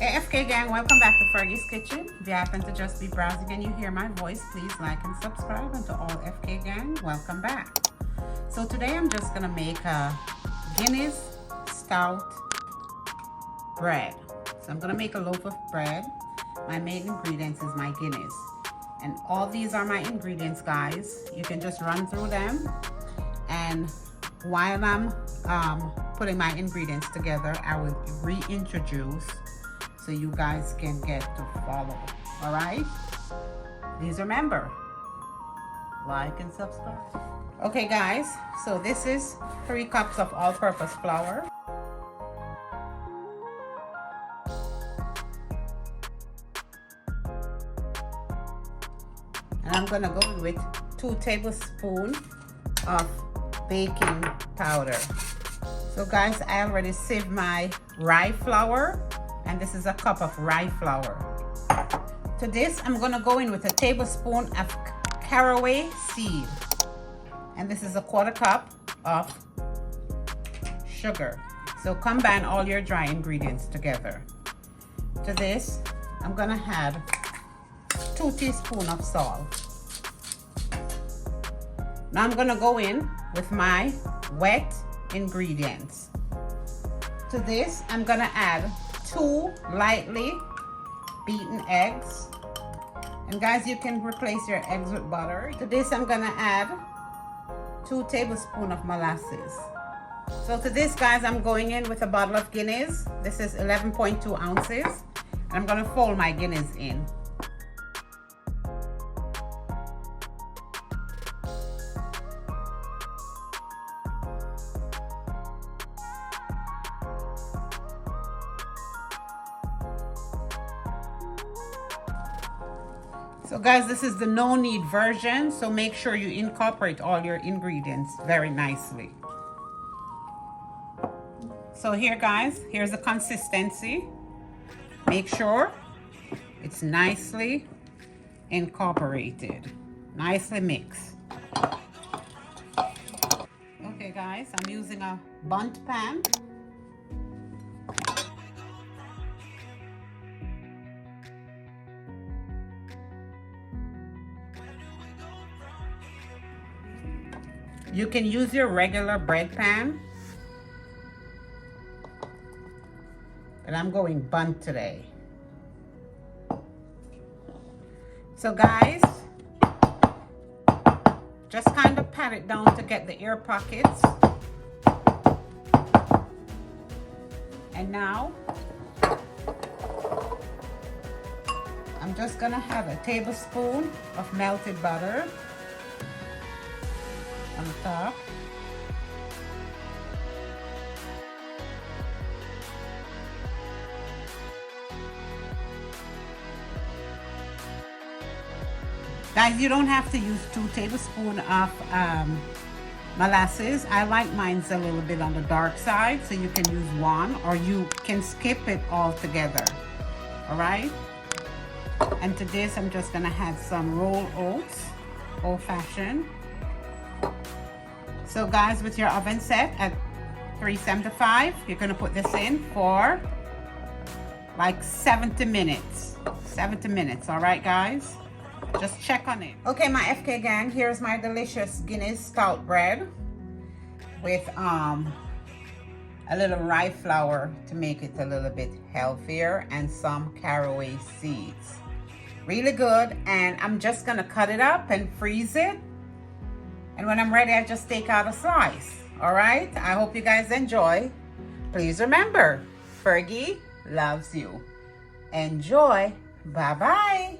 Hey FK gang, welcome back to Fergie's Kitchen. If you happen to just be browsing and you hear my voice, please like and subscribe. And to all FK gang, welcome back. So today I'm just gonna make a Guinness stout bread. So I'm gonna make a loaf of bread. My main ingredients is my Guinness. And all these are my ingredients, guys. You can just run through them. And while I'm putting my ingredients together, I will reintroduce so you guys can get to follow. All right? Please remember, like and subscribe. Okay guys, so this is 3 cups of all-purpose flour. And I'm gonna go with 2 tablespoons of baking powder. So guys, I already sieved my rye flour, and this is a cup of rye flour. To this, I'm gonna go in with a tablespoon of caraway seed. And this is a 1/4 cup of sugar. So combine all your dry ingredients together. To this, I'm gonna add 2 teaspoons of salt. Now I'm gonna go in with my wet ingredients. To this, I'm gonna add 2 lightly beaten eggs. And guys, you can replace your eggs with butter. To this, I'm gonna add 2 tablespoons of molasses. So to this, guys, I'm going in with a bottle of Guinness. This is 11.2 ounces. And I'm gonna fold my Guinness in. So guys, this is the no need version, so make sure you incorporate all your ingredients very nicely. So here guys, here's the consistency. Make sure it's nicely incorporated, nicely mixed. Okay guys, I'm using a bundt pan. You can use your regular bread pan, but I'm going bundt today. So guys, just kind of pat it down to get the air pockets. And now, I'm just gonna have a tablespoon of melted butter on the top. Guys, you don't have to use 2 tablespoons of molasses. I like mine's a little bit on the dark side, so you can use 1, or you can skip it altogether. All right? And to this, I'm just gonna add some rolled oats, old-fashioned. So guys, with your oven set at 375, you're gonna put this in for like 70 minutes. 70 minutes, all right guys? Just check on it. Okay, my FK gang, here's my delicious Guinness stout bread with a little rye flour to make it a little bit healthier, and some caraway seeds. Really good, and I'm just gonna cut it up and freeze it. And when I'm ready, I just take out a slice. All right? I hope you guys enjoy. Please remember, Fergie loves you. Enjoy. Bye-bye.